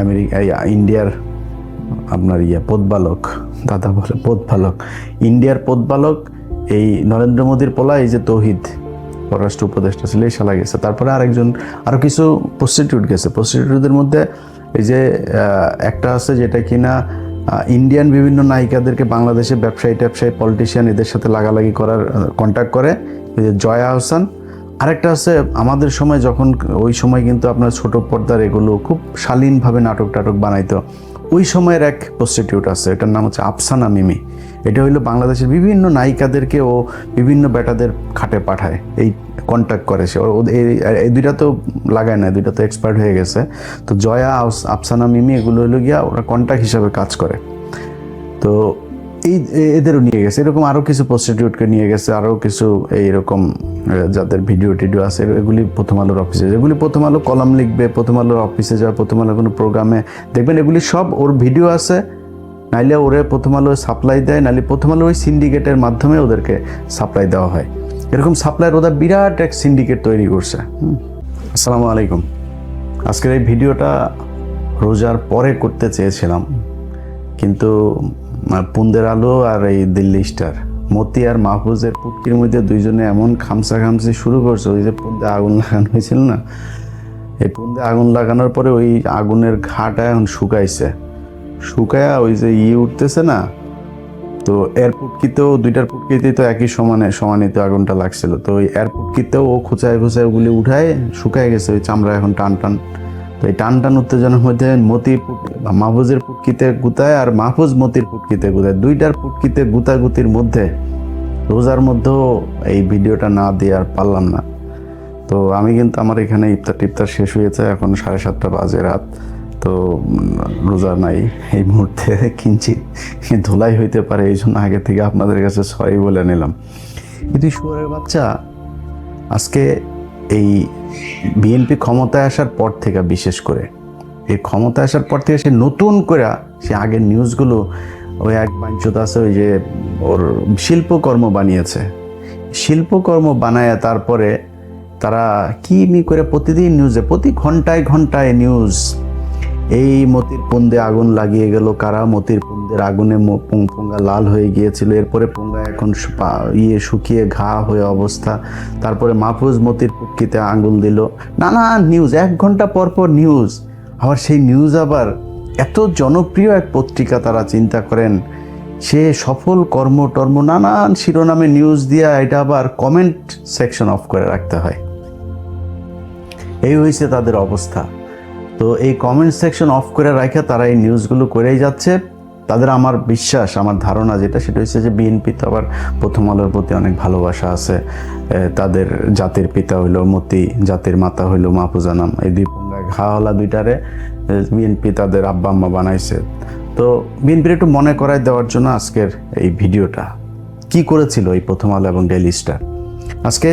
America ইন্ডিয়ার আপনার পদবালক, দাদা বলে পদবালক, ইন্ডিয়ার পদবালক এই নরেন্দ্র মোদীর পোলা, এই যে তৌহিদ পররাষ্ট্র উপদেষ্টা ছিল, এই শালা গেছে। তারপরে আরও কিছু প্রস্টিটিউট গেছে। প্রস্টিটিউটদের মধ্যে এই যে একটা আছে যেটা কিনা ইন্ডিয়ান বিভিন্ন নায়িকাদেরকে বাংলাদেশে ব্যবসায়ী পলিটিশিয়ান এদের সাথে লাগালাগি করার কন্ট্যাক্ট করে, এই যে জয়া আহসান। আরেকটা আছে আমাদের সময়, যখন ওই সময় কিন্তু আপনার ছোট পর্দার এগুলো খুব শালীনভাবে নাটক বানাইতো, ওই সময়ের এক প্রস্টিটিউট আছে, এটার নাম হচ্ছে আফসানা মিমি। এটা হইলো বাংলাদেশের বিভিন্ন নায়িকাদেরকে ও বিভিন্ন বেটাদের খাটে পাঠায়, এই কন্ট্যাক্ট করে সে। এই দুইটা তো লাগায় না, দুইটা তো এক্সপার্ট হয়ে গেছে। তো জয়া আফসানা মিমি এগুলো হইলো গিয়া ওরা কন্ট্যাক্ট হিসাবে কাজ করে। তো এদেরও নিয়ে গেছে, এরকম আরও কিছু প্রস্টিটিউটকে নিয়ে গেছে, আরও কিছু এইরকম যাদের ভিডিও আছে, এগুলি প্রথম আলোর অফিসে, যেগুলি প্রথম আলো কলাম লিখবে, প্রথম আলোর অফিসে যাওয়া, প্রথম আলো কোনো প্রোগ্রামে দেখবেন এগুলি সব ওর ভিডিও আছে, নাইলে ওরে প্রথম আলো সাপ্লাই দেয়, নাইলে প্রথম আলো ওই সিন্ডিকেটের মাধ্যমে ওদেরকে সাপ্লাই দেওয়া হয়। এরকম সাপ্লাইয়ের ওরা বিরাট এক সিন্ডিকেট তৈরি করছে। আসসালামু আলাইকুম। আজকের এই ভিডিওটা রোজার পরে করতে চেয়েছিলাম, কিন্তু পুন্দের আলো আর এই দিল্লি স্টার মতি আর মাহফুজের পুটকির মধ্যে দুইজনে এমন খামসি শুরু করছে। ওই যে পুন্দে আগুন লাগানো হয়েছিল না, এই পুন্দে আগুন লাগানোর পরে ওই আগুনের ঘাটা এখন শুকায়া ওই যে উঠতেছে না, তো এর পুটকিতেও দুইটার পুটকিতেই তো একই সমানিত আগুনটা লাগছিল। তো ওই এর পুটকিতেও ও খুচায় ওগুলি উঠায় শুকায় গেছে, ওই চামড়া এখন টান। তো এই টান উত্তেজনার মধ্যে মাহফুজের পুটকিতে গুতায় আর মাহফুজ মতির পুটকিতে গুতায়, দুইটার পুটকিতে গুতাগুতির মধ্যে রোজার মধ্যেও এই ভিডিওটা না দিয়ে আর পারলাম না। তো আমি কিন্তু আমার এখানে ইফতার শেষ হয়েছে, এখন 7:30 বাজে রাত। তো রোজা নাই এই মুহূর্তে, কিঞ্চিত ধুলাই হইতে পারে, এই জন্য আগে থেকে আপনাদের কাছে সরি বলে নিলাম। কিন্তু শুয়োরের বাচ্চা আজকে এই বিএনপি ক্ষমতায় আসার পর থেকে, বিশেষ করে এই ক্ষমতায় আসার পর থেকে সে নতুন করে সে আগের নিউজগুলো, ওই এক বাঞ্চত আছে ওই যে ওর শিল্পকর্ম বানিয়েছে, শিল্পকর্ম বানায় তারপরে তারা কি করে প্রতিদিন নিউজে, প্রতি ঘন্টায় নিউজ, এই মতির পুন্দে আগুন লাগিয়ে গেল কারা, মতির পুন্দের আগুনে পোঙ্গা লাল হয়ে গিয়েছিল, এরপরে পোঙ্গা এখন শুকিয়ে ঘা হয়ে অবস্থা, তারপরে মাহফুজ মতির পুটকিতে আঙুল দিল, নানান নিউজ, 1 ঘন্টা পর নিউজ। আবার সেই নিউজ আবার এত জনপ্রিয় এক পত্রিকা, তারা চিন্তা করেন সে সফল কর্ম নানান শিরোনামে নিউজ দিয়া এটা আবার কমেন্ট সেকশন অফ করে রাখতে হয়। এই হয়েছে তাদের অবস্থা। তো এই কমেন্ট সেকশন অফ করে রাখে তারা এই নিউজগুলো করেই যাচ্ছে। তাদের আমার বিশ্বাস, আমার ধারণা সেটা হচ্ছে যে বিএনপি তো আবার প্রথম আলোর প্রতি অনেক ভালোবাসা আছে। তাদের জাতির পিতা হইল মতি, জাতির মাতা হইল মাহফুজা নাম, এই দুই পোঙ্গায় ঘা হলা দুইটারে বিএনপি তাদের আব্বা আম্মা বানাইছে। তো বিএনপির একটু মনে করাই দেওয়ার জন্য আজকের এই ভিডিওটা। কি করেছিল এই প্রথম আলো এবং ডেইলি স্টার আজকে,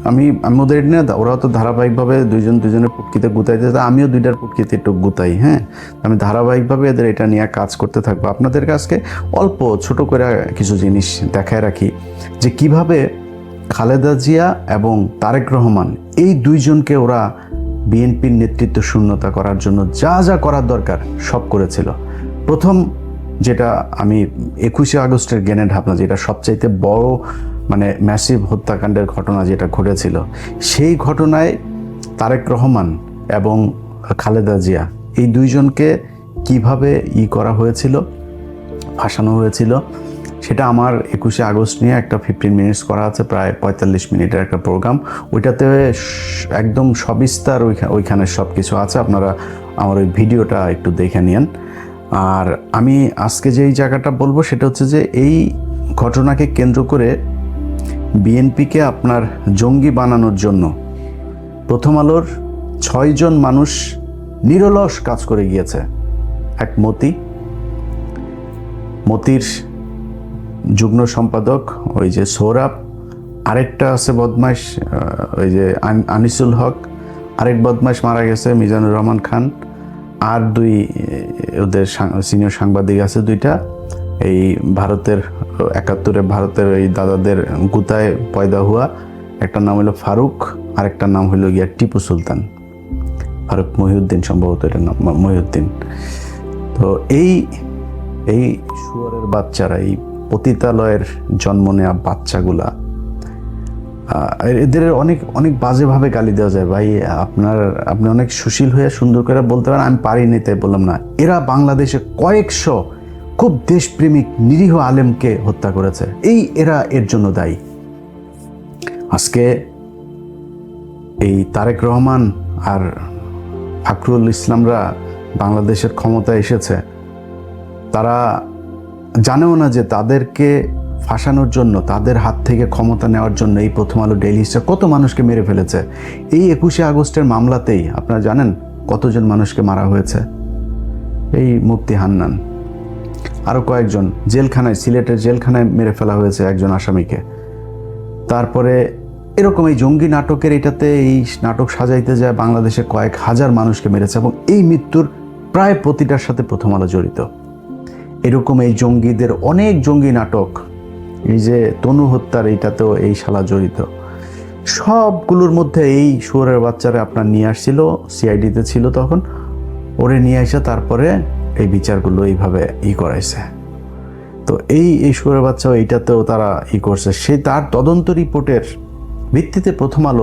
আমি ওদের নিয়ে, ওরাও তো ধারাবাহিকভাবে দুজনের পুটকিতে গুতাইতে, আমিও দুইটার পুটকিতে একটু গুতাই। হ্যাঁ, আমি ধারাবাহিকভাবে এদের এটা নিয়ে কাজ করতে থাকবো। আপনাদের কাছে অল্প ছোট করে কিছু জিনিস দেখায় রাখি, যে কিভাবে খালেদা জিয়া এবং তারেক রহমান এই দুইজনকে ওরা বিএনপির নেতৃত্ব শূন্যতা করার জন্য যা করার দরকার সব করেছিল। প্রথম যেটা আমি 21শে আগস্টের গ্রেনেড হামলা, যেটা সবচাইতে বড় ম্যাসিভ হত্যাকাণ্ডের ঘটনা যেটা ঘটেছিল, সেই ঘটনায় তারেক রহমান এবং খালেদা জিয়া এই দুইজনকে কিভাবে করা হয়েছিল, ফাঁসানো হয়েছিল, সেটা আমার 21শে আগস্ট নিয়ে একটা 15 মিনিটস করা আছে, প্রায় 45 মিনিটের একটা প্রোগ্রাম। ওইটাতে একদম সবিস্তার ওইখানে সব কিছু আছে, আপনারা আমার ওই ভিডিওটা একটু দেখে নিন। আর আমি আজকে যেই জায়গাটা বলবো সেটা হচ্ছে যে এই ঘটনাকে কেন্দ্র করে বিএনপিকে আপনার জঙ্গি বানানোর জন্য প্রথম আলোর 6 জন মানুষ নিরলস কাজ করে গিয়েছে। এক মতির যুগ্ম সম্পাদক ওই যে সৌরভ, আরেকটা আছে বদমাইশ ওই যে আনিসুল হক, আরেক বদমাইশ মারা গেছে মিজানুর রহমান খান, আর ওদের সিনিয়র সাংবাদিক আছে 2টা, এই ভারতের 71-এ ভারতের ওই দাদাদের গুতায় পয়দা হুয়া, একটা নাম হলো ফারুক, আরেকটা নাম হলো গিয়া টিপু সুলতান। ফারুক মহিউদ্দিন, সম্ভবত এটার নাম মহিউদ্দিন। তো এই শুয়োরের বাচ্চারা, এই পতিতালয়ের জন্ম নেওয়া বাচ্চাগুলা, এদের অনেক অনেক বাজেভাবে গালি দেওয়া যায়। ভাই আপনি অনেক সুশীল হয়ে সুন্দর করে বলতে পারেন আমি পারিনি, তাই বললাম না। এরা বাংলাদেশে কয়েকশো খুব দেশপ্রেমিক নিরীহ আলেমকে হত্যা করেছে, এরা এর জন্য দায়ী। আজকে এই তারেক রহমান আর ফাকরুল ইসলামরা বাংলাদেশের ক্ষমতায় এসেছে, তারা জানেও না যে তাদেরকে ফাঁসানোর জন্য, তাদের হাত থেকে ক্ষমতা নেওয়ার জন্য এই প্রথম আলো ডেইলি স্টার কত মানুষকে মেরে ফেলেছে। এই 21শে আগস্টের মামলাতেই আপনারা জানেন কতজন মানুষকে মারা হয়েছে। এই মুফতি হান্নান, আরও কয়েকজন জেলখানায়, সিলেটের জেলখানায় মেরে ফেলা হয়েছে একজন আসামিকে। তারপরে এরকম এই জঙ্গি নাটকের এটাতে, এই নাটক সাজাইতে যায় বাংলাদেশে কয়েক হাজার মানুষকে মেরেছে, এবং এই মৃত্যুর প্রায় প্রতিটার সাথে প্রথম আলো জড়িত। এরকম এই জঙ্গিদের অনেক জঙ্গি নাটক, এই যে তনু হত্যার এইটাতেও এই শালা জড়িত। সবগুলোর মধ্যে এই শুয়োরের বাচ্চারা আপনার নিয়ে আসছিল, সিআইডিতে ছিল তখন, ওরে নিয়ে এসে তারপরে এই বিচারগুলো এইভাবে করাইছে। তো এই শুয়োরের বাচ্চাও এইটাতেও তারা করছে। সে তার তদন্ত রিপোর্টের ভিত্তিতে প্রথম আলো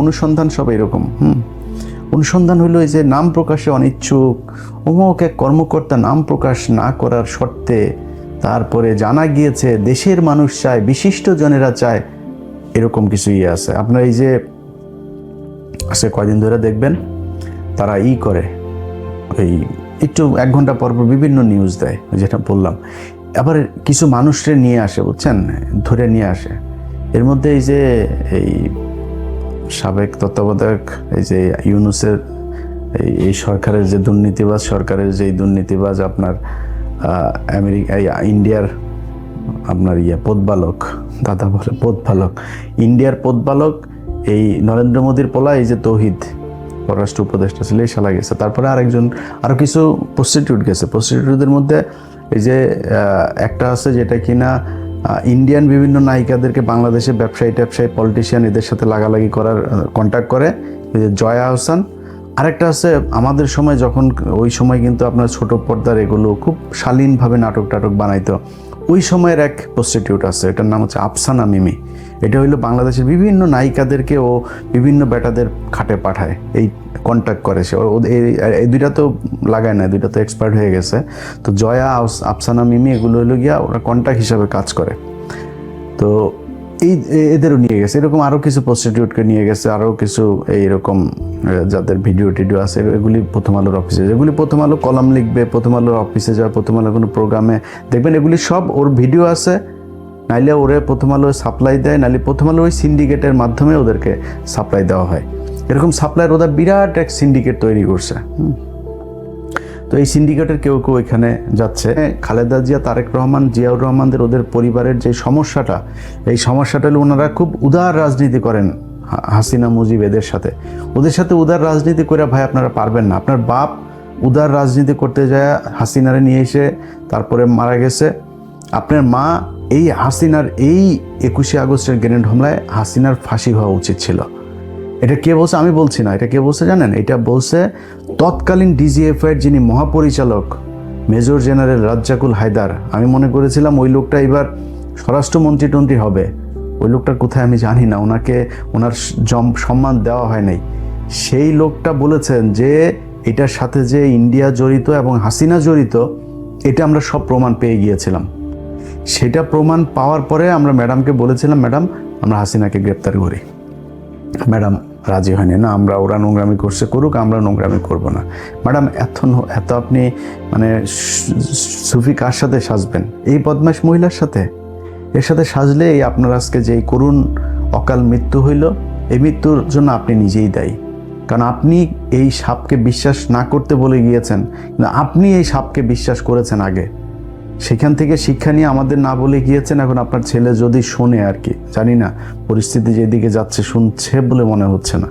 অনুসন্ধান সব এরকম অনুসন্ধান হলো এই যে নাম প্রকাশে অনিচ্ছুক অমুক এক কর্মকর্তা নাম প্রকাশ না করার শর্তে, তারপরে জানা গিয়েছে দেশের মানুষ চায়, বিশিষ্ট জনেরা চায়, এরকম কিছু আছে। আপনার এই যে আজকে কয়দিন ধরে দেখবেন তারা করে এই একটু 1 ঘন্টা পর পর বিভিন্ন নিউজ দেয়, যেটা বললাম। আবার কিছু মানুষকে নিয়ে আসে, বুঝছেন, ধরে নিয়ে আসে। এর মধ্যে এই যে এই সাবেক তত্ত্বাবধায়ক, এই যে ইউনূসের এই সরকারের যে দুর্নীতিবাজ, দুর্নীতিবাজ আপনার ইন্ডিয়ার আপনার পদবালক, দাদা বলে পদবালক, ইন্ডিয়ার পদবালক, এই নরেন্দ্র মোদীর পোলা, এই যে তৌহিদ পররাষ্ট্র উপদেষ্টা ছিল, এই শালা গেছে। তারপরে আরো কিছু প্রস্টিটিউট গেছে। প্রস্টিটিউটদের মধ্যে এই যে একটা আছে যেটা কিনা ইন্ডিয়ান বিভিন্ন নায়িকাদেরকে বাংলাদেশে ব্যবসায়ী পলিটিশিয়ান এদের সাথে লাগালাগি করার কন্ট্যাক্ট করে, জয়া আহসান। আরেকটা আছে আমাদের সময়, যখন ওই সময় কিন্তু আপনার ছোট পর্দার এগুলো খুব শালীনভাবে নাটক বানাইতো, ওই সময়ের এক প্রস্টিটিউট আছে, এটার নাম হচ্ছে আফসানা মিমি। এটা হইলো বাংলাদেশের বিভিন্ন নায়িকাদেরকে ও বিভিন্ন বেটাদের খাটে পাঠায়, এই কন্ট্যাক্ট করে সে। এই দুইটা তো লাগায় না, দুইটা তো এক্সপার্ট হয়ে গেছে। তো জয়া আফসানা মিমি এগুলো হইলো গিয়া ওরা কন্ট্যাক্ট হিসাবে কাজ করে। তো এদেরও নিয়ে গেছে, এরকম আরও কিছু প্রস্টিটিউটকে নিয়ে গেছে, আরও কিছু এইরকম যাদের ভিডিও টিডিও আছে, এগুলি প্রথম আলোর অফিসে, যেগুলি প্রথম আলো কলাম লিখবে, প্রথম আলোর অফিসে যাওয়া, প্রথম আলোর কোনো প্রোগ্রামে দেখবেন এগুলি সব ওর ভিডিও আছে, নাইলে ওরে প্রথম আলো সাপ্লাই দেয়, নাইলে প্রথম আলো ওই সিন্ডিকেটের মাধ্যমে ওদেরকে সাপ্লাই দেওয়া হয়। এরকম সাপ্লাইয়ের ওরা বিরাট এক সিন্ডিকেট তৈরি করছে। তো এই সিন্ডিকেটের কেউ এখানে যাচ্ছে। খালেদা জিয়া, তারেক রহমান, জিয়াউর রহমানদের ওদের পরিবারের যে সমস্যাটা, এই সমস্যাটা হলো ওনারা খুব উদার রাজনীতি করেন হাসিনা মুজিব ওদের সাথে উদার রাজনীতি করে ভাই আপনারা পারবেন না। আপনার বাপ উদার রাজনীতি করতে যায় হাসিনারে নিয়ে এসে তারপরে মারা গেছে। আপনার মা এই হাসিনার এই 21শে আগস্টের গ্রেনেড হামলায় হাসিনার ফাঁসি হওয়া উচিত ছিল। এটা কে বলছে? আমি বলছি না, এটা কে বলছে জানেন? এটা বলছে তৎকালীন ডিজিএফআই এর যিনি মহাপরিচালক মেজর জেনারেল রাজ্জাকুল হায়দার। আমি মনে করেছিলাম ওই লোকটা এবার স্বরাষ্ট্রমন্ত্রী হবে। ওই লোকটার কোথায় আমি জানি না, ওনার সম্মান দেওয়া হয় নাই। সেই লোকটা বলেছেন যে এটার সাথে যে ইন্ডিয়া জড়িত এবং হাসিনা জড়িত, এটা আমরা সব প্রমাণ পেয়ে গিয়েছিলাম। সেটা প্রমাণ পাওয়ার পরে আমরা ম্যাডামকে বলেছিলাম, ম্যাডাম আমরা হাসিনাকে গ্রেপ্তার করি। ম্যাডাম রাজি হয়নি, না আমরা ওরা নোংরামি করছে করুক, আমরা নোংরামি করব না। ম্যাডাম এত আপনি মানে সুফি কার সাথে সাজবেন? এই বদমাশ মহিলার সাথে? এর সাথে সাজলে এই আপনার আজকে যে করুণ অকাল মৃত্যু হইল, এই মৃত্যুর জন্য আপনি নিজেই দায়ী। কারণ আপনি এই সাপকে বিশ্বাস না করতে বলে গিয়েছেন, কিন্তু আপনি এই সাপকে বিশ্বাস করেছেন আগে। সেখান থেকে শিক্ষা নিয়ে আমাদের না বলে গিয়েছেন। এখন আপনার ছেলে যদি শোনে, আর কি জানি না, পরিস্থিতি যেদিকে যাচ্ছে শুনছে বলে মনে হচ্ছে না।